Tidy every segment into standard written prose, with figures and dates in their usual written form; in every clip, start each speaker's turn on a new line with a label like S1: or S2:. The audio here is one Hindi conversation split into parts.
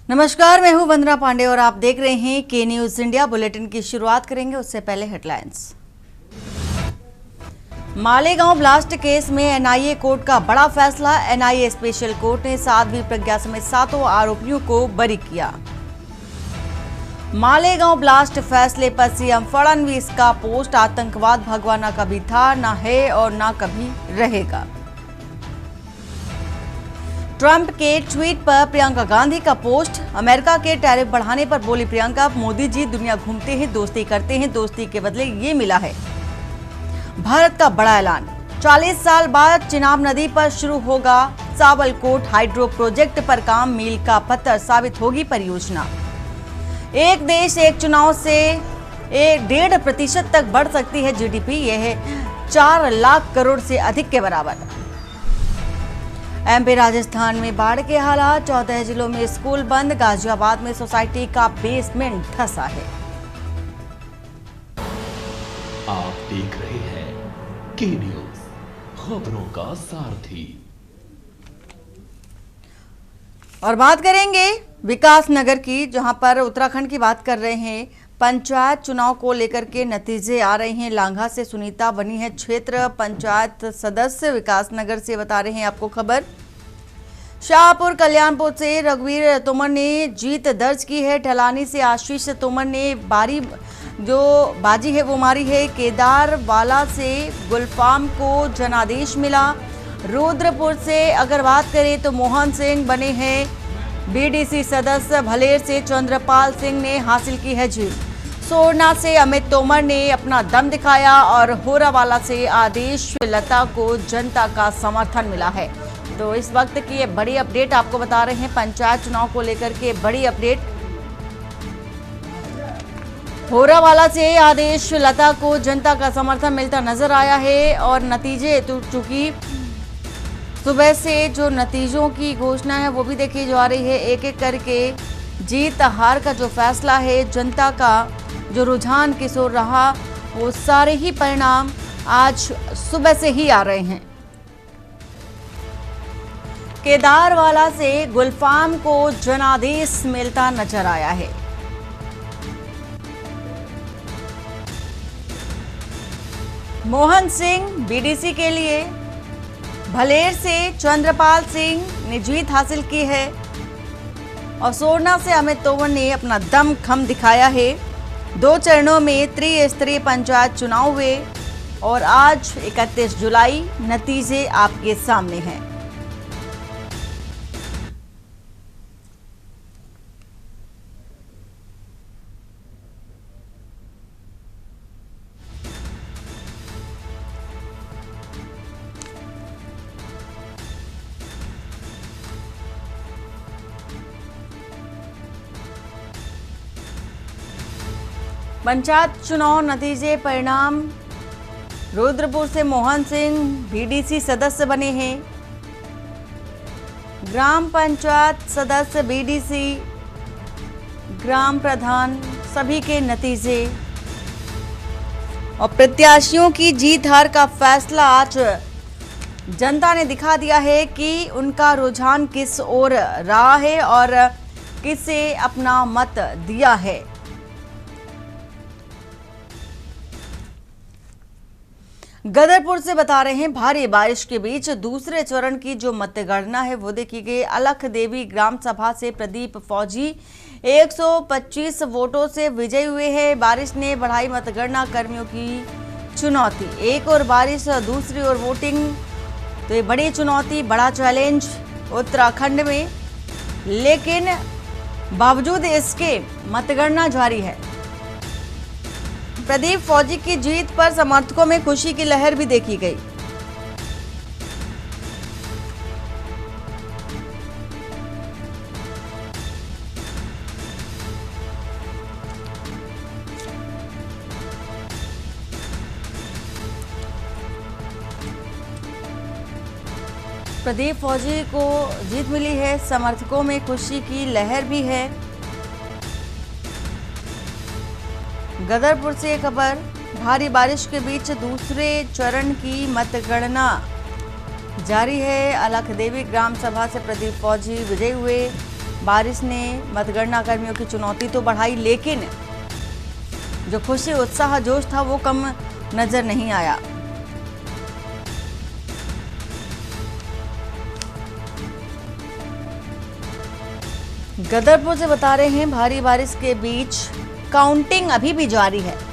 S1: नमस्कार, मैं हूं वंदना पांडे और आप देख रहे हैं के न्यूज इंडिया। बुलेटिन की शुरुआत करेंगे उससे पहले हेडलाइंस। मालेगांव ब्लास्ट केस में एनआईए कोर्ट का बड़ा फैसला। एनआईए स्पेशल कोर्ट ने साध्वी प्रज्ञा समेत 7 आरोपियों को बरी किया। मालेगांव ब्लास्ट फैसले पर सीएम फडणवीस का पोस्ट। आतंकवाद भगवा न कभी था, न है और न कभी रहेगा। ट्रंप के ट्वीट पर प्रियंका गांधी का पोस्ट। अमेरिका के टैरिफ बढ़ाने पर बोली प्रियंका, मोदी जी दुनिया घूमते हैं, दोस्ती करते हैं, दोस्ती के बदले ये मिला है। भारत का बड़ा ऐलान। 40 साल बाद चिनाब नदी पर शुरू होगा सावलकोट हाइड्रो प्रोजेक्ट पर काम। मील का पत्थर साबित होगी परियोजना। एक देश एक चुनाव से 1.5% तक बढ़ सकती है जीडीपी। यह है 4 लाख करोड़ से अधिक के बराबर। एमपी राजस्थान में बाढ़ के हालात। 14 जिलों में स्कूल बंद। गाजियाबाद में सोसाइटी का बेसमेंट धंसा है।
S2: आप देख रहे हैं के न्यूज, खबरों का सारथी।
S1: और बात करेंगे विकास नगर की, जहां पर उत्तराखंड की बात कर रहे हैं। पंचायत चुनाव को लेकर के नतीजे आ रहे हैं। लांघा से सुनीता बनी है क्षेत्र पंचायत सदस्य। विकास नगर से बता रहे हैं आपको खबर। शाहपुर कल्याणपुर से रघुवीर तोमर ने जीत दर्ज की है। ढलानी से आशीष तोमर ने बाजी है वो मारी है। केदारवाला से गुलफाम को जनादेश मिला। रुद्रपुर से अगर बात करें तो मोहन सिंह बने हैं बीडीसी सदस्य। भलेर से चंद्रपाल सिंह ने हासिल की है जीत। सोरना से अमित तोमर ने अपना दम दिखाया और होरावाला से आदेश लता को जनता का समर्थन मिला है। तो इस वक्त की ये बड़ी अपडेट आपको बता रहे हैं। पंचायत चुनाव को लेकर के बड़ी अपडेट। होरावाला से आदेश लता को जनता का समर्थन मिलता नजर आया है। और नतीजे तो चूंकि सुबह से जो नतीजों की घोषणा है वो भी देखी जा रही है। एक एक करके जीत हार का जो फैसला है, जनता का जो रुझान किस ओर रहा, वो सारे ही परिणाम आज सुबह से ही आ रहे हैं। केदारवाला से गुलफाम को जनादेश मिलता नजर आया है। मोहन सिंह बीडीसी के लिए। भलेर से चंद्रपाल सिंह ने जीत हासिल की है। और सोरना से अमित तोमर ने अपना दमखम दिखाया है। 2 चरणों में त्रिस्तरीय पंचायत चुनाव हुए और आज 31 जुलाई नतीजे आपके सामने हैं। पंचायत चुनाव नतीजे परिणाम। रुद्रपुर से मोहन सिंह बीडीसी सदस्य बने हैं। ग्राम पंचायत सदस्य, बीडीसी, ग्राम प्रधान सभी के नतीजे और प्रत्याशियों की जीत हार का फैसला आज जनता ने दिखा दिया है कि उनका रुझान किस ओर रहा है और किसे अपना मत दिया है। गदरपुर से बता रहे हैं भारी बारिश के बीच दूसरे चरण की जो मतगणना है वो देखी गई। अलख देवी ग्राम सभा से प्रदीप फौजी 125 वोटों से विजयी हुए हैं। बारिश ने बढ़ाई मतगणना कर्मियों की चुनौती। एक और बारिश, दूसरी ओर वोटिंग। तो ये बड़ी चुनौती, बड़ा चैलेंज उत्तराखंड में। लेकिन बावजूद इसके मतगणना जारी है। प्रदीप फौजी की जीत पर समर्थकों में खुशी की लहर भी देखी गई। प्रदीप फौजी को जीत मिली है, समर्थकों में खुशी की लहर भी है। गदरपुर से खबर, भारी बारिश के बीच दूसरे चरण की मतगणना जारी है। अलख देवी ग्राम सभा से प्रदीप फौजी विजयी हुए। बारिश ने मतगणना कर्मियों की चुनौती तो बढ़ाई, लेकिन जो खुशी, उत्साह, जोश था वो कम नजर नहीं आया। गदरपुर से बता रहे हैं, भारी बारिश के बीच काउंटिंग अभी भी जारी है।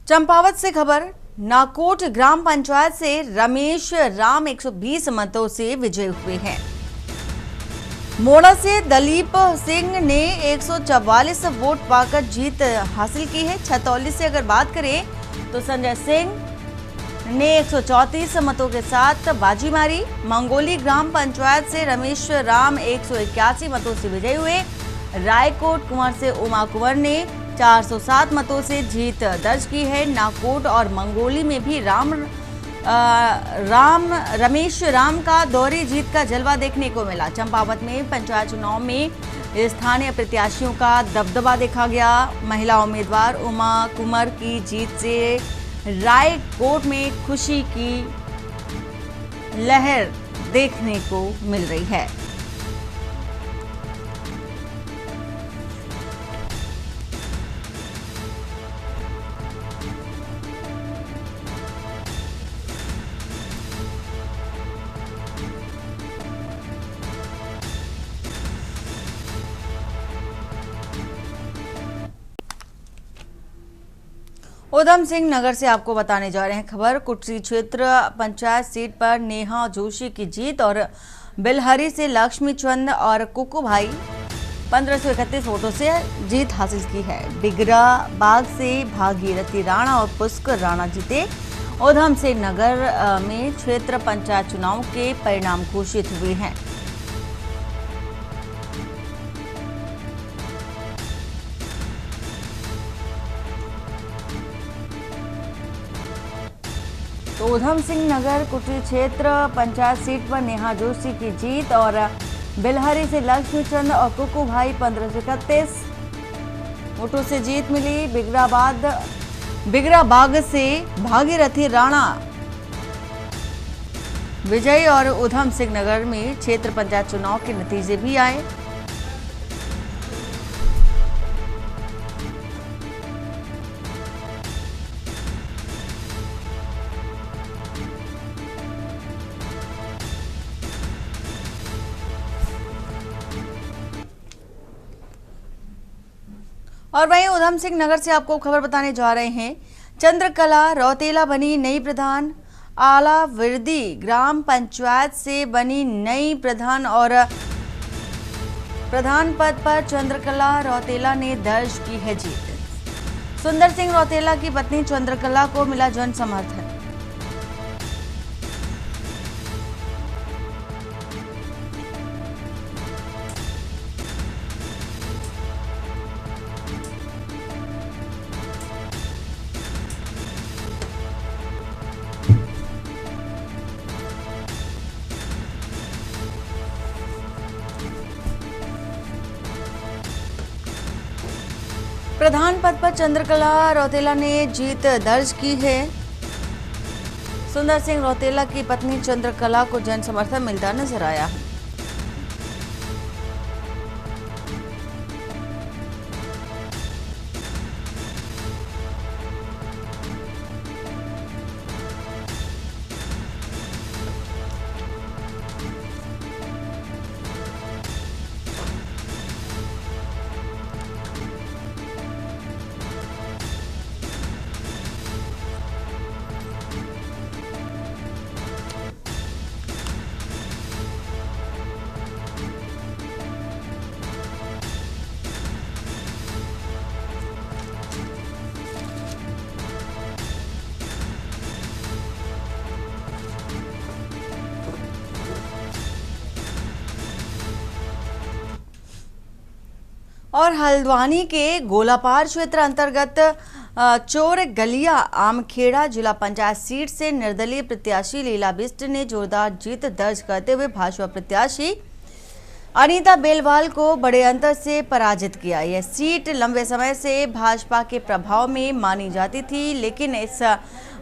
S1: चंपावत से खबर, नाकोट ग्राम पंचायत से रमेश राम 120 मतों से विजयी हुए हैं। मोड़ा से दलीप सिंह ने 144 वोट पाकर जीत हासिल की है। छतौली से अगर बात करें तो संजय सिंह ने 134 मतों के साथ बाजी मारी। मंगोली ग्राम पंचायत से रमेश राम 181 मतों से विजयी हुए। रायकोट कुंवर से उमा कुंवर ने 407 मतों से जीत दर्ज की है। नाकोट और मंगोली में भी रमेश राम का दोहरी जीत का जलवा देखने को मिला। चंपावत में पंचायत चुनाव में स्थानीय प्रत्याशियों का दबदबा देखा गया। महिला उम्मीदवार उमा कुंवर की जीत से रायकोट में खुशी की लहर देखने को मिल रही है। उधम सिंह नगर से आपको बताने जा रहे हैं खबर, कुटरी क्षेत्र पंचायत सीट पर नेहा जोशी की जीत और बिलहरी से लक्ष्मी चंद और कुकू भाई 1531 वोटों से जीत हासिल की है। बिगरा बाग से भागीरथी राणा और पुष्कर राणा जीते। उधम सिंह नगर में क्षेत्र पंचायत चुनाव के परिणाम घोषित हुए हैं। तो उधम सिंह नगर कुटरी क्षेत्र पंचायत सीट पर नेहा जोशी की जीत और बिलहरी से लक्ष्मी चंद और कुकू भाई 1531 वोटों से जीत मिली। बिगरा बाग से भागीरथी राणा विजयी और उधम सिंह नगर में क्षेत्र पंचायत चुनाव के नतीजे भी आए। और वहीं उधम सिंह नगर से आपको खबर बताने जा रहे हैं, चंद्रकला रौतेला बनी नई प्रधान। आला विरदी ग्राम पंचायत से बनी नई प्रधान और प्रधान पद पर चंद्रकला रौतेला ने दर्ज की है जीत। सुंदर सिंह रौतेला की पत्नी चंद्रकला को मिला जन समर्थन। प्रधान पद पर चंद्रकला रौतेला ने जीत दर्ज की है। सुंदर सिंह रौतेला की पत्नी चंद्रकला को जन समर्थन मिलता नजर आया। और हल्द्वानी के गोलापार क्षेत्र अंतर्गत चोर गलिया आमखेड़ा जिला पंचायत सीट से निर्दलीय प्रत्याशी लीला बिष्ट ने जोरदार जीत दर्ज करते हुए भाजपा प्रत्याशी अनीता बेलवाल को बड़े अंतर से पराजित किया। यह सीट लंबे समय से भाजपा के प्रभाव में मानी जाती थी, लेकिन इस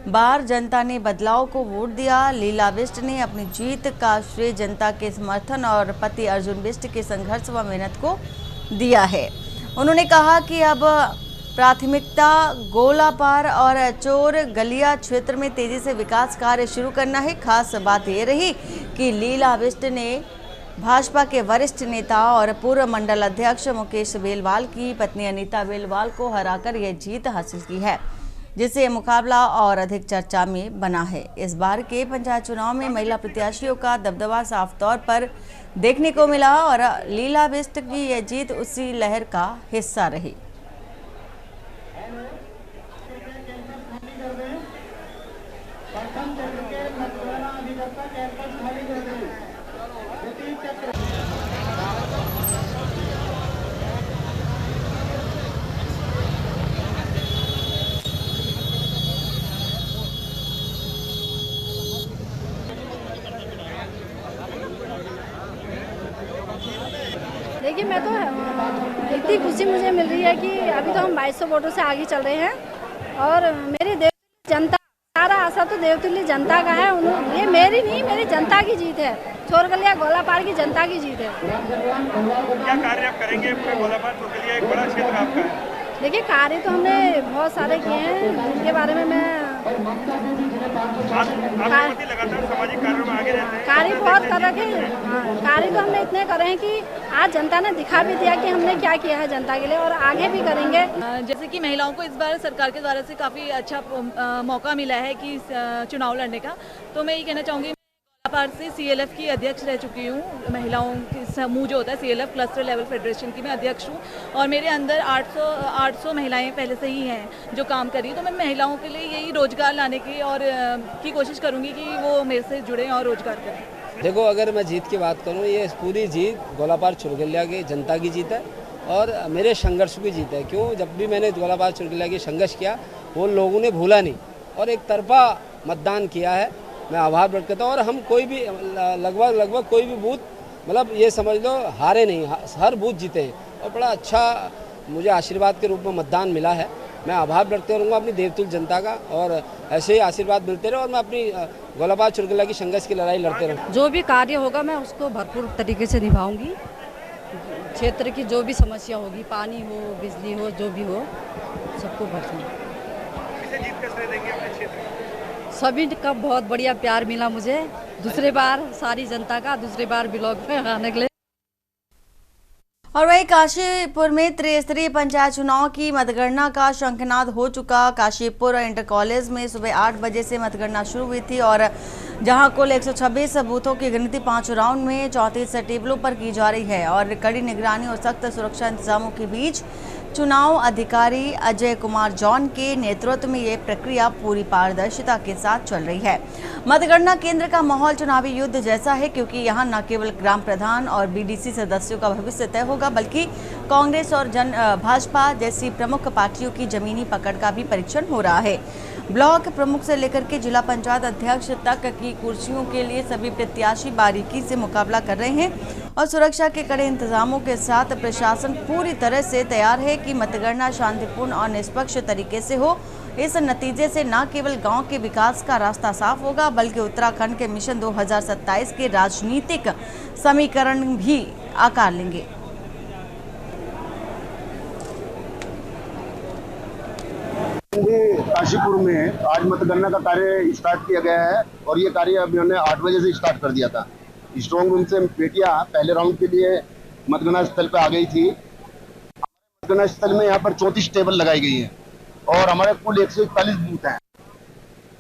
S1: बार जनता ने बदलाव को वोट दिया। लीला बिष्ट ने अपनी जीत का श्रेय जनता के समर्थन और पति अर्जुन बिष्ट के संघर्ष व मेहनत को दिया है। उन्होंने कहा कि अब प्राथमिकता गोलापार और चोर गलिया क्षेत्र में तेजी से विकास कार्य शुरू करना है। खास बात यह रही कि लीला बिष्ट ने भाजपा के वरिष्ठ नेता और पूर्व मंडल अध्यक्ष मुकेश बेलवाल की पत्नी अनीता बेलवाल को हराकर यह जीत हासिल की है, जिससे मुकाबला और अधिक चर्चा में बना है। इस बार के पंचायत चुनाव में महिला प्रत्याशियों का दबदबा साफ तौर पर देखने को मिला और लीला बिष्ट की यह जीत उसी लहर का हिस्सा रही।
S3: देखिए, मैं तो इतनी खुशी मुझे मिल रही है कि अभी तो हम 2200 वोटों से आगे चल रहे हैं और मेरी देवतुल्य जनता, सारा आशा तो देवतुल्य जनता का है। ये मेरी नहीं, मेरी जनता की जीत है। चोरगलिया गोलापार की जनता की जीत है।
S4: क्या कार्य आप करेंगे? गोलापार चोरगलिया एक बड़ा क्षेत्र आपका है।
S3: देखिए, कार्य तो हमने बहुत सारे किए हैं, जिनके बारे में मैं
S4: लगातार सामाजिक कार्यों में आगे रहते हैं।
S3: कार्य बहुत कर रखे हैं। कार्य तो हमने इतने करे हैं कि आज जनता ने दिखा भी दिया कि हमने क्या किया है जनता के लिए, और आगे भी करेंगे।
S5: जैसे कि महिलाओं को इस बार सरकार के द्वारा से काफ़ी अच्छा मौका मिला है कि चुनाव लड़ने का, तो मैं ये कहना चाहूँगी, गोलापार से CLF की अध्यक्ष रह चुकी हूँ। महिलाओं की समूह जो होता है CLF क्लस्टर लेवल फेडरेशन की मैं अध्यक्ष हूँ, और मेरे अंदर 800 महिलाएं पहले से ही हैं जो काम कर रही है। तो मैं महिलाओं के लिए यही रोजगार लाने की की कोशिश करूँगी कि वो मेरे से जुड़ें और रोजगार करें।
S6: देखो, अगर मैं जीत की बात करूँ, ये पूरी जीत गोलापार चुरगलिया की जनता की जीत है और मेरे संघर्ष की जीत है। क्यों? जब भी मैंने गोलापार चुरगलिया की संघर्ष किया, वो लोगों ने भूला नहीं और एक तरफा मतदान किया है। मैं आभार व्यक्त करता हूँ। और हम कोई भी लगभग कोई भी बूथ, मतलब ये समझ लो, हारे नहीं, हर बूथ जीते हैं और बड़ा अच्छा मुझे आशीर्वाद के रूप में मतदान मिला है। मैं आभार व्यक्त करूँगा अपनी देवतुल्य जनता का, और ऐसे ही आशीर्वाद मिलते रहे और मैं अपनी गोलापार चुरगलिया की संघर्ष की लड़ाई लड़ते रहूँ।
S7: जो भी कार्य होगा मैं उसको भरपूर तरीके से निभाऊंगी। क्षेत्र की जो भी समस्या होगी, पानी हो, बिजली हो, जो भी हो, सबको भरपूर। सभी का बहुत बढ़िया प्यार मिला मुझे। दूसरे बार सारी जनता का दूसरी बार ब्लॉग में आने के लिए।
S1: और वही काशीपुर में त्रिस्तरीय पंचायत चुनाव की मतगणना का शंखनाद हो चुका। काशीपुर इंटर कॉलेज में सुबह 8 बजे से मतगणना शुरू हुई थी और जहां कुल 126 बूथों की गिनती 5 राउंड में 34 टेबलों पर की जा रही है और कड़ी निगरानी और सख्त सुरक्षा इंतजामों के बीच चुनाव अधिकारी अजय कुमार जॉन के नेतृत्व में ये प्रक्रिया पूरी पारदर्शिता के साथ चल रही है। मतगणना केंद्र का माहौल चुनावी युद्ध जैसा है, क्योंकि यहां न केवल ग्राम प्रधान और BDC सदस्यों का भविष्य तय होगा, बल्कि कांग्रेस और भाजपा जैसी प्रमुख पार्टियों की जमीनी पकड़ का भी परीक्षण हो रहा है। ब्लॉक प्रमुख से लेकर के जिला पंचायत अध्यक्ष तक की कुर्सियों के लिए सभी प्रत्याशी बारीकी से मुकाबला कर रहे हैं और सुरक्षा के कड़े इंतजामों के साथ प्रशासन पूरी तरह से तैयार है कि मतगणना शांतिपूर्ण और निष्पक्ष तरीके से हो। इस नतीजे से न केवल गांव के विकास का रास्ता साफ होगा, बल्कि उत्तराखंड के मिशन 2027 के राजनीतिक समीकरण भी आकार लेंगे।
S8: काशीपुर में आज मतगणना का कार्य स्टार्ट किया गया है और ये कार्य अभी हमने 8 बजे से स्टार्ट कर दिया था। स्ट्रॉन्ग रूम से बेटियां पहले राउंड के लिए मतगणना स्थल पर आ गई थी। मतगणना स्थल में यहाँ पर 34 टेबल लगाई गई है और हमारे कुल 141 बूथ हैं।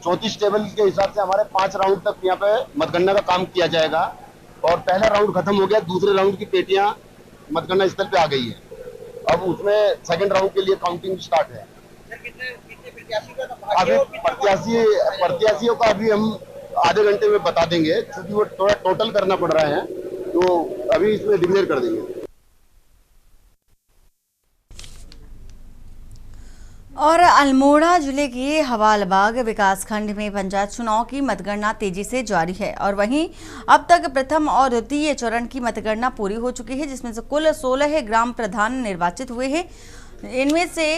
S8: 34 टेबल के हिसाब से हमारे 5 राउंड तक यहाँ पे मतगणना का काम किया जाएगा और पहला राउंड खत्म हो गया। दूसरे राउंड की पेटियां मतगणना स्थल पे आ गई है। अब उसमें सेकंड राउंड के लिए काउंटिंग स्टार्ट है। अभी प्रत्याशियों का अभी हम आधे घंटे में बता देंगे, क्योंकि वो थोड़ा टोटल करना पड़ रहा है, तो अभी इसमें डिक्लेयर कर देंगे।
S1: और अल्मोड़ा जिले के हवालबाग विकासखंड में पंचायत चुनाव की मतगणना तेजी से जारी है और वहीं अब तक प्रथम और द्वितीय चरण की मतगणना पूरी हो चुकी है, जिसमें से कुल 16 ग्राम प्रधान निर्वाचित हुए हैं। इनमें से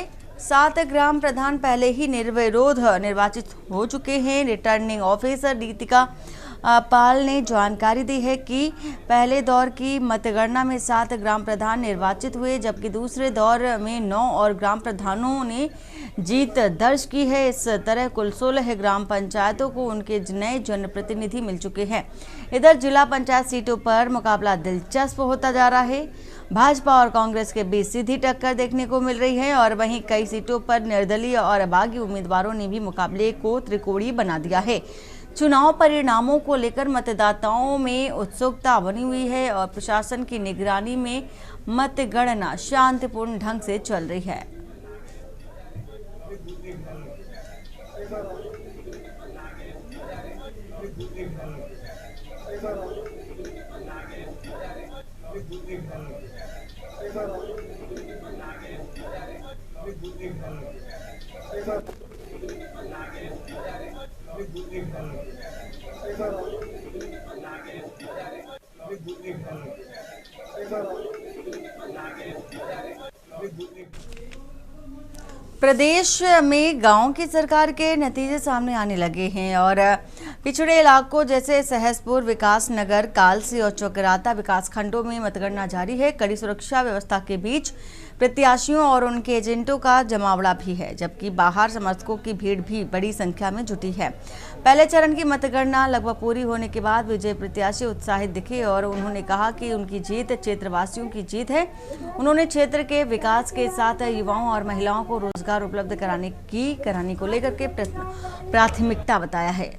S1: 7 ग्राम प्रधान पहले ही निर्विरोध निर्वाचित हो चुके हैं। रिटर्निंग ऑफिसर रीतिका पाल ने जानकारी दी है कि पहले दौर की मतगणना में 7 ग्राम प्रधान निर्वाचित हुए, जबकि दूसरे दौर में 9 और ग्राम प्रधानों ने जीत दर्ज की है। इस तरह कुल 16 ग्राम पंचायतों को उनके नए जनप्रतिनिधि मिल चुके हैं। इधर जिला पंचायत सीटों पर मुकाबला दिलचस्प होता जा रहा है। भाजपा और कांग्रेस के बीच सीधी टक्कर देखने को मिल रही है और वहीं कई सीटों पर निर्दलीय और बागी उम्मीदवारों ने भी मुकाबले को त्रिकोणीय बना दिया है। चुनाव परिणामों को लेकर मतदाताओं में उत्सुकता बनी हुई है और प्रशासन की निगरानी में मतगणना शांतिपूर्ण ढंग से चल रही है। प्रदेश में गांव की सरकार के नतीजे सामने आने लगे हैं और पिछड़े इलाकों जैसे सहसपुर, विकास नगर, कालसी और चौकराता विकासखंडों में मतगणना जारी है। कड़ी सुरक्षा व्यवस्था के बीच प्रत्याशियों और उनके एजेंटों का जमावड़ा भी है, जबकि बाहर समर्थकों की भीड़ भी बड़ी संख्या में जुटी है। पहले चरण की मतगणना लगभग पूरी होने के बाद विजयी प्रत्याशी उत्साहित दिखे और उन्होंने कहा कि उनकी जीत क्षेत्रवासियों की जीत है। उन्होंने क्षेत्र के विकास के साथ युवाओं और महिलाओं को रोजगार उपलब्ध कराने को लेकर के प्राथमिकता बताया है।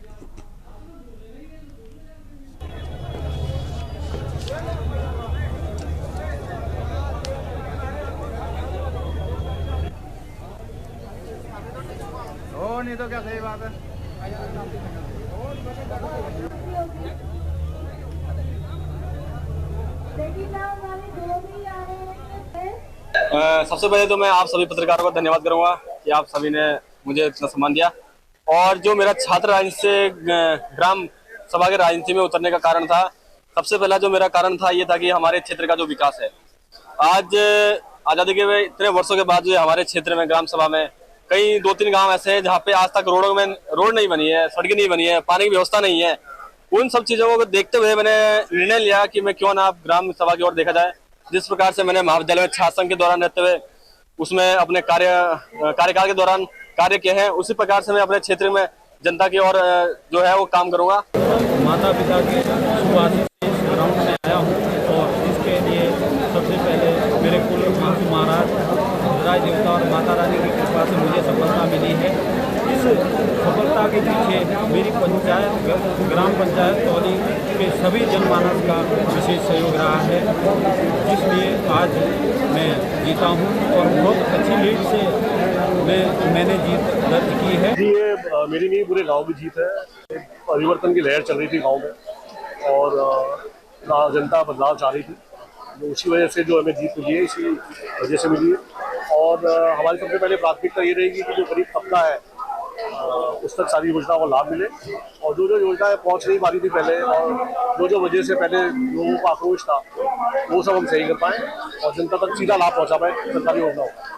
S4: नहीं तो क्या सही बात है।
S9: सबसे पहले तो मैं आप सभी पत्रकारों का धन्यवाद करूंगा कि आप सभी ने मुझे इतना सम्मान दिया। और जो मेरा छात्र राजनीति से ग्राम सभा के राजनीति में उतरने का कारण था, सबसे पहला जो मेरा कारण था ये था कि हमारे क्षेत्र का जो विकास है, आज आज़ादी के इतने वर्षों के बाद जो हमारे क्षेत्र में ग्राम सभा में कई 2-3 गांव ऐसे हैं जहाँ पे आज तक रोड नहीं बनी है, सड़कें नहीं बनी है, पानी की व्यवस्था नहीं है। उन सब चीजों को देखते हुए मैंने निर्णय लिया कि मैं क्यों ना ग्राम सभा की ओर देखा जाए। जिस प्रकार से मैंने महाविद्यालय में छात्र संघ के दौरान रहते हुए उसमें अपने कार्यकाल के दौरान कार्य किए हैं, उसी प्रकार से मैं अपने क्षेत्र में जनता की ओर जो है वो काम करूंगा।
S10: माता पिता के ग्राउंड में आया हूँ और इसके लिए सबसे पहले मेरे कुल महाराज राज देवता और माता रानी की कृपा से मुझे सफलता मिली है। इस सफलता के पीछे मेरी पंचायत ग्राम पंचायत तौली के सभी जनमानस का विशेष सहयोग रहा है, इसलिए आज मैं जीता हूं और बहुत अच्छी लीड से मैंने जीत दर्ज की है।
S11: जी ये मेरी नहीं पूरे गांव की जीत है। परिवर्तन की लहर चल रही थी गांव में और जनता बदलाव चाह रही थी, तो उसी वजह से जो हमें जीत मिली है इसी वजह से मिली है। और हमारी सबसे पहले प्राथमिकता ये रहेगी कि जो गरीब तबका है उस तक सारी योजनाओं को लाभ मिले और जो योजनाएं पहुंच नहीं पा रही थी पहले और जो वजह से पहले लोगों का आक्रोश था वो सब हम सही कर पाए और जनता तक सीधा लाभ पहुंचा पाए सरकारी योजनाओं का।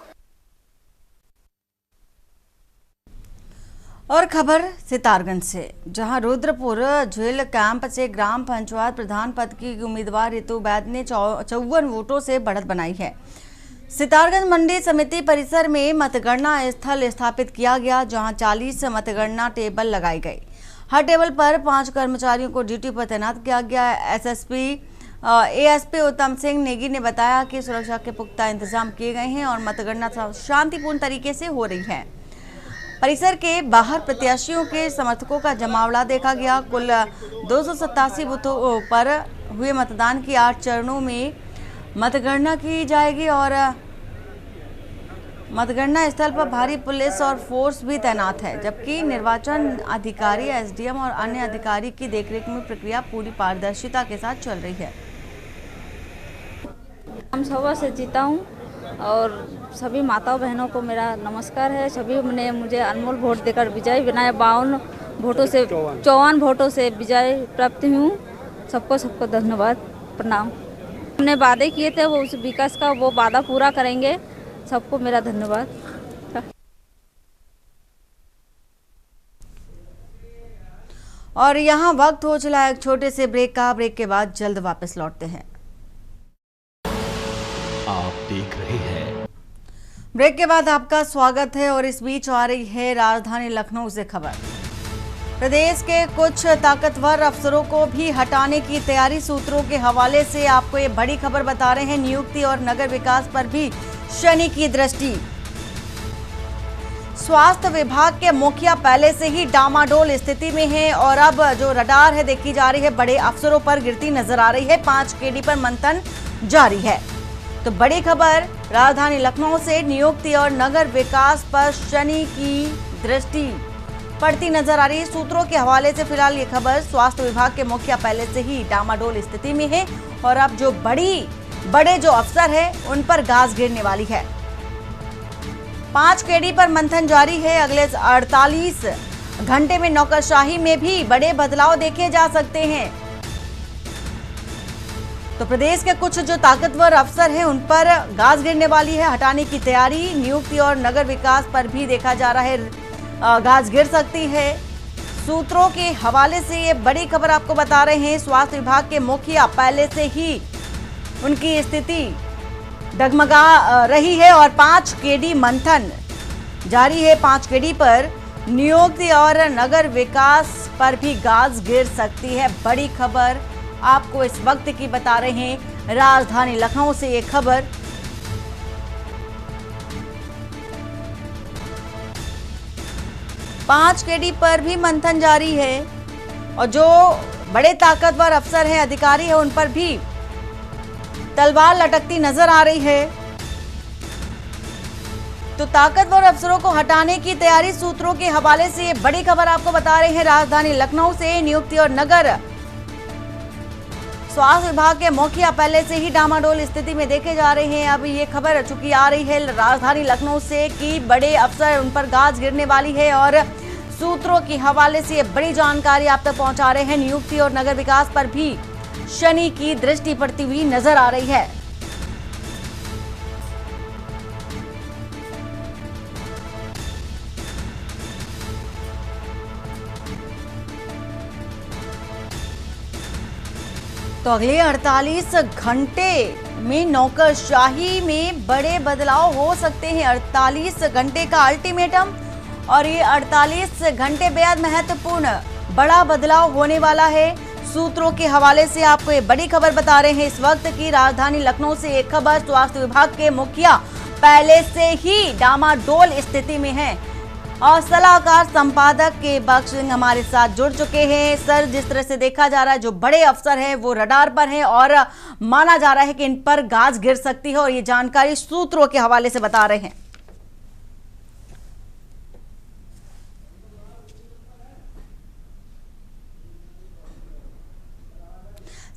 S1: और खबर सितारगंज से, जहां रुद्रपुर झील कैंप से ग्राम पंचायत प्रधान पद की उम्मीदवार रितु वैद ने 54 वोटों से बढ़त बनाई है। सितारगंज मंडी समिति परिसर में मतगणना स्थल स्थापित किया गया, जहां 40 मतगणना टेबल लगाई गई। हर टेबल पर 5 कर्मचारियों को ड्यूटी पर तैनात किया गया। एएसपी उत्तम सिंह नेगी ने बताया कि सुरक्षा के पुख्ता इंतजाम किए गए हैं और मतगणना शांतिपूर्ण तरीके से हो रही है। परिसर के बाहर प्रत्याशियों के समर्थकों का जमावड़ा देखा गया। कुल 287 बूथों पर हुए मतदान की 8 चरणों में मतगणना की जाएगी और मतगणना स्थल पर भारी पुलिस और फोर्स भी तैनात है, जबकि निर्वाचन अधिकारी, एसडीएम और अन्य अधिकारी की देखरेख में प्रक्रिया पूरी पारदर्शिता के साथ चल रही है।
S12: ग्राम सभा से जीता हूँ
S3: और सभी माताओं बहनों को मेरा नमस्कार है। सभी ने मुझे अनमोल वोट देकर विजय बनाया। 54 वोटों से विजय प्राप्त हूँ। सबको धन्यवाद, प्रणाम। हमने वादे किए थे वो उस विकास का वो वादा पूरा करेंगे। सबको मेरा धन्यवाद।
S1: और यहाँ वक्त हो चला एक छोटे से ब्रेक का। ब्रेक के बाद जल्द वापस लौटते हैं।
S2: आप देख रहे हैं।
S1: ब्रेक के बाद आपका स्वागत है और इस बीच आ रही है राजधानी लखनऊ से खबर। प्रदेश के कुछ ताकतवर अफसरों को भी हटाने की तैयारी। सूत्रों के हवाले से आपको ये बड़ी खबर बता रहे हैं। नियुक्ति और नगर विकास पर भी शनि की दृष्टि। स्वास्थ्य विभाग के मुखिया पहले से ही डामाडोल स्थिति में हैं और अब जो रडार है देखी जा रही है बड़े अफसरों पर गिरती नजर आ रही है। 5 केडी पर मंथन जारी है। तो बड़ी खबर राजधानी लखनऊ से। नियुक्ति और नगर विकास पर शनि की दृष्टि पड़ती नजर आ रही है। सूत्रों के हवाले से फिलहाल ये खबर स्वास्थ्य विभाग के मुखिया पहले से ही डामाडोल स्थिति में है और अब जो बड़े जो अफसर है उन पर गाज गिरने वाली है। 5 केडी पर मंथन जारी है। अगले 48 घंटे में नौकरशाही में भी बड़े बदलाव देखे जा सकते हैं। तो प्रदेश के कुछ जो ताकतवर अफसर हैं उन पर गाज गिरने वाली है। हटाने की तैयारी। नियुक्ति और नगर विकास पर भी देखा जा रहा है गाज गिर सकती है। सूत्रों के हवाले से ये बड़ी खबर आपको बता रहे हैं। स्वास्थ्य विभाग के मुखिया पहले से ही उनकी स्थिति डगमगा रही है और 5 केडी मंथन जारी है। 5 केडी पर नियुक्ति और नगर विकास पर भी गाज गिर सकती है। बड़ी खबर आपको इस वक्त की बता रहे हैं राजधानी लखनऊ से ये खबर। पांच केडी पर भी मंथन जारी है और जो बड़े ताकतवर अफसर हैं, अधिकारी हैं, उन पर भी तलवार लटकती नजर आ रही है। तो ताकतवर अफसरों को हटाने की तैयारी। सूत्रों के हवाले से ये बड़ी खबर आपको बता रहे हैं राजधानी लखनऊ से। नियुक्ति और नगर स्वास्थ्य विभाग के मुखिया पहले से ही डामाडोल स्थिति में देखे जा रहे हैं। अब ये खबर चूंकि आ रही है राजधानी लखनऊ से कि बड़े अफसर उन पर गाज गिरने वाली है और सूत्रों के हवाले से ये बड़ी जानकारी आप तक पहुंचा रहे हैं। नियुक्ति और नगर विकास पर भी शनि की दृष्टि पड़ती हुई नजर आ रही है। तो अगले 48 घंटे में नौकरशाही में बड़े बदलाव हो सकते हैं। 48 घंटे का अल्टीमेटम और ये 48 घंटे बेहद महत्वपूर्ण बड़ा बदलाव होने वाला है। सूत्रों के हवाले से आपको ये बड़ी खबर बता रहे हैं इस वक्त की राजधानी लखनऊ से। एक खबर स्वास्थ्य विभाग के मुखिया पहले से ही डामाडोल स्थिति में हैं और सलाहकार संपादक के बख्श सिंह हमारे साथ जुड़ चुके हैं। सर, जिस तरह से देखा जा रहा है जो बड़े अफसर हैं वो रडार पर हैं और माना जा रहा है कि इन पर गाज गिर सकती है और ये जानकारी सूत्रों के हवाले से बता रहे हैं।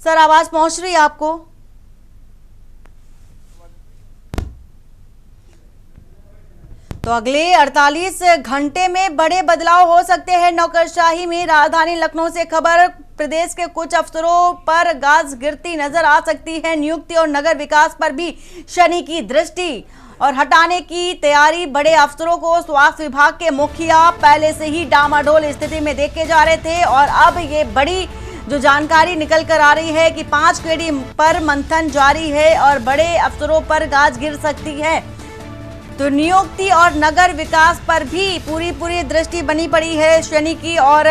S1: सर, आवाज पहुंच रही है आपको? तो अगले 48 घंटे में बड़े बदलाव हो सकते हैं नौकरशाही में। राजधानी लखनऊ से खबर प्रदेश के कुछ अफसरों पर गाज गिरती नजर आ सकती है। नियुक्ति और नगर विकास पर भी शनि की दृष्टि और हटाने की तैयारी। बड़े अफसरों को स्वास्थ्य विभाग के मुखिया पहले से ही डामाडोल स्थिति में देखे जा रहे थे और अब ये बड़ी जो जानकारी निकल कर आ रही है कि 5 केडी पर मंथन जारी है और बड़े अफसरों पर गाज गिर सकती है। तो नियुक्ति और नगर विकास पर भी पूरी दृष्टि बनी पड़ी है शनि की और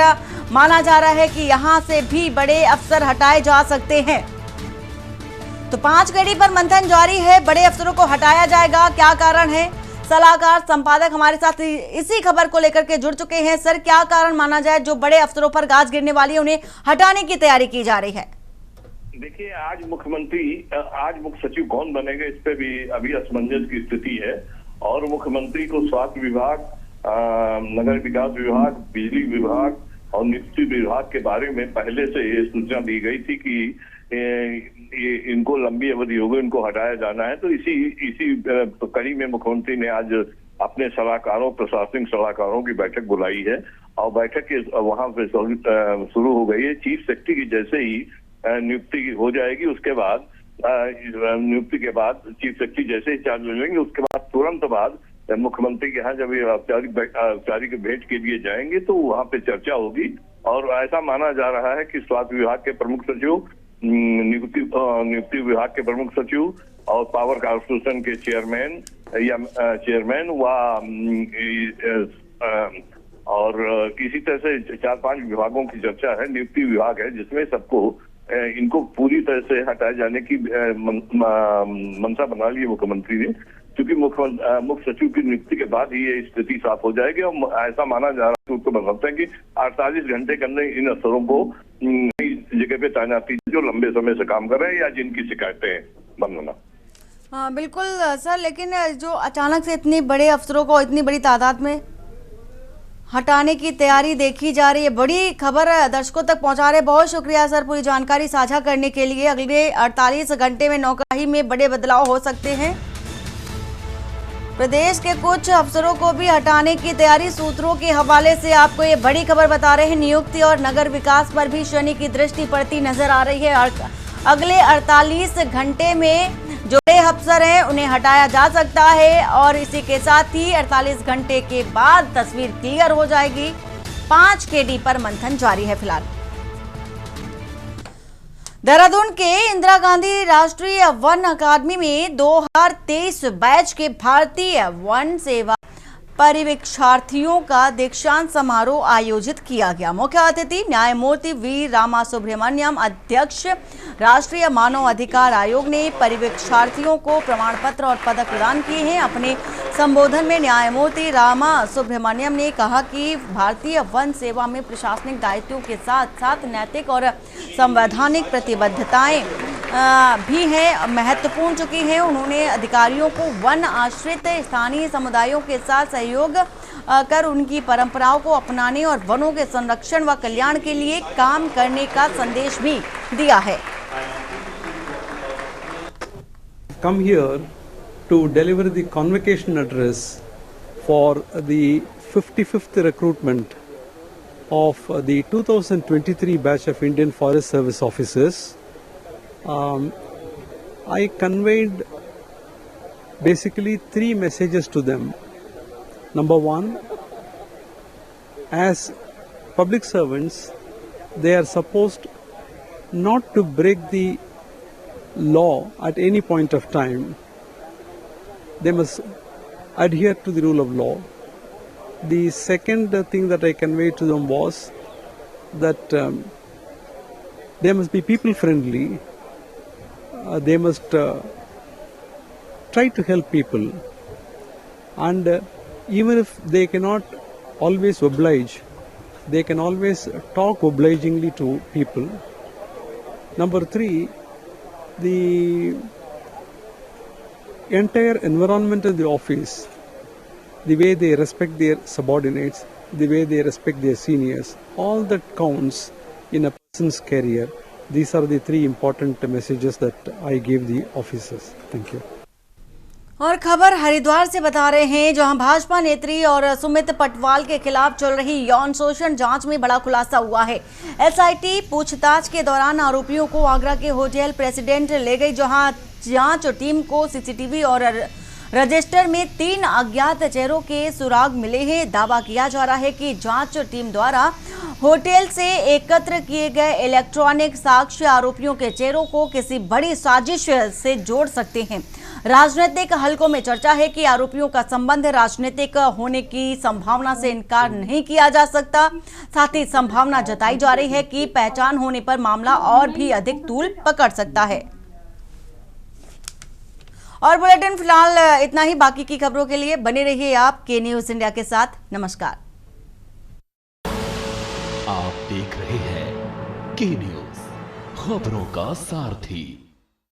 S1: माना जा रहा है कि यहां से भी बड़े अफसर हटाए जा सकते हैं। तो 5 केडी पर मंथन जारी है, बड़े अफसरों को हटाया जाएगा। क्या कारण है? सलाहकार संपादक हमारे साथ इसी खबर को लेकर के जुड़ चुके हैं। सर, क्या कारण माना जाए जो बड़े अफसरों पर गाज गिरने वाली है उन्हें हटाने की तैयारी की जा रही है?
S12: देखिए, आज मुख्य सचिव कौन बनेगा इस पे भी अभी असमंजस की स्थिति है और मुख्यमंत्री को स्वास्थ्य विभाग, नगर विकास विभाग, बिजली विभाग और नियुक्ति विभाग के बारे में पहले से ये सूचना दी गई थी कि ये इनको लंबी अवधि हो गई, इनको हटाया जाना है। तो इसी कड़ी में मुख्यमंत्री ने आज अपने सलाहकारों, प्रशासनिक सलाहकारों की बैठक बुलाई है और बैठक के वहां पे शुरू हो गई है। चीफ सेक्रेटरी की जैसे ही नियुक्ति हो जाएगी, उसके बाद नियुक्ति के बाद चीफ सेक्रेटरी जैसे ही चार्ज ले लेंगे, उसके बाद तुरंत बाद मुख्यमंत्री के यहाँ जब ये औपचारिक भेंट के लिए जाएंगे तो वहाँ पे चर्चा होगी। और ऐसा माना जा रहा है कि स्वास्थ्य विभाग के प्रमुख सचिव, नियुक्ति विभाग के प्रमुख सचिव और पावर कॉर्पोरेशन के चेयरमैन और इसी तरह से 4-5 विभागों की चर्चा है। नियुक्ति विभाग है जिसमें सबको इनको पूरी तरह से हटाए जाने की मंशा बना ली है मुख्यमंत्री ने, क्योंकि मुख्य सचिव की नियुक्ति के बाद ही ये स्थिति साफ हो जाएगी। और ऐसा माना जा रहा है, उसको बताते हैं कि 48 घंटे के अंदर इन अफसरों को नई जगह पे तैनाती जो लंबे समय से काम कर रहे हैं या जिनकी शिकायतें बंद होना।
S1: हाँ बिल्कुल सर, लेकिन जो अचानक से इतनी बड़े अफसरों को इतनी बड़ी तादाद में हटाने की तैयारी देखी जा रही है, बड़ी खबर दर्शकों तक पहुंचा रहे। बहुत शुक्रिया सर पूरी जानकारी साझा करने के लिए। अगले 48 घंटे में नौकरी में बड़े बदलाव हो सकते हैं। प्रदेश के कुछ अफसरों को भी हटाने की तैयारी, सूत्रों के हवाले से आपको ये बड़ी खबर बता रहे हैं। नियुक्ति और नगर विकास पर भी शनि की दृष्टि पड़ती नजर आ रही है। अगले 48 घंटे में जो अफसर हैं उन्हें हटाया जा सकता है और इसी के साथ ही 48 घंटे के बाद तस्वीर क्लियर हो जाएगी। 5 KD पर मंथन जारी है फिलहाल। देहरादून के इंदिरा गांधी राष्ट्रीय वन अकादमी में 2023 बैच के भारतीय वन सेवा परिवीक्षार्थियों का दीक्षांत समारोह आयोजित किया गया। मुख्य अतिथि न्यायमूर्ति वी रामासुब्रमण्यम, अध्यक्ष राष्ट्रीय मानव अधिकार आयोग ने परिवीक्षार्थियों को प्रमाण पत्र और पदक प्रदान किए हैं। अपने संबोधन में न्यायमूर्ति रामासुब्रमण्यम ने कहा कि भारतीय वन सेवा में प्रशासनिक दायित्वों के साथ साथ नैतिक और संवैधानिक प्रतिबद्धताएं भी हैं, महत्वपूर्ण चुकी हैं। उन्होंने अधिकारियों को वन आश्रित स्थानीय समुदायों के साथ सहयोग कर उनकी परंपराओं को अपनाने और वनों के संरक्षण व कल्याण के लिए काम करने का संदेश भी दिया है।
S13: Come here to deliver the convocation address for the 55th recruitment of the 2023 batch of Indian Forest Service officers. I conveyed basically 3 messages to them. Number 1, as public servants, they are supposed not to break the law at any point of time. They must adhere to the rule of law. The second thing that I conveyed to them was that they must be people friendly. They must try to help people, and even if they cannot always oblige, they can always talk obligingly to people. Number 3, the entire environment of the office, the way they respect their subordinates, the way they respect their seniors, all that counts in a person's career. These are the 3 important messages that I gave the officers. Thank you.
S1: और खबर हरिद्वार से बता रहे हैं, जहां भाजपा नेत्री और सुमित पटवाल के खिलाफ चल रही यौन शोषण जांच में बड़ा खुलासा हुआ है। एसआईटी पूछताछ के दौरान आरोपियों को आगरा के होटल प्रेसिडेंट ले गई, जहां जांच टीम को सीसीटीवी और रजिस्टर में 3 अज्ञात चेहरों के सुराग मिले हैं। दावा किया जा रहा है कि जांच टीम द्वारा होटल से एकत्र किए गए इलेक्ट्रॉनिक साक्ष्य आरोपियों के चेहरों को किसी बड़ी साजिश से जोड़ सकते हैं। राजनीतिक हलकों में चर्चा है कि आरोपियों का संबंध राजनीतिक होने की संभावना से इनकार नहीं किया जा सकता। साथ ही संभावना जताई जा रही है कि पहचान होने पर मामला और भी अधिक तूल पकड़ सकता है। और बुलेटिन फिलहाल इतना ही। बाकी की खबरों के लिए बने रहिए आप के न्यूज इंडिया के साथ। नमस्कार।
S2: आप देख रहे हैं के न्यूज, खबरों का सारथी।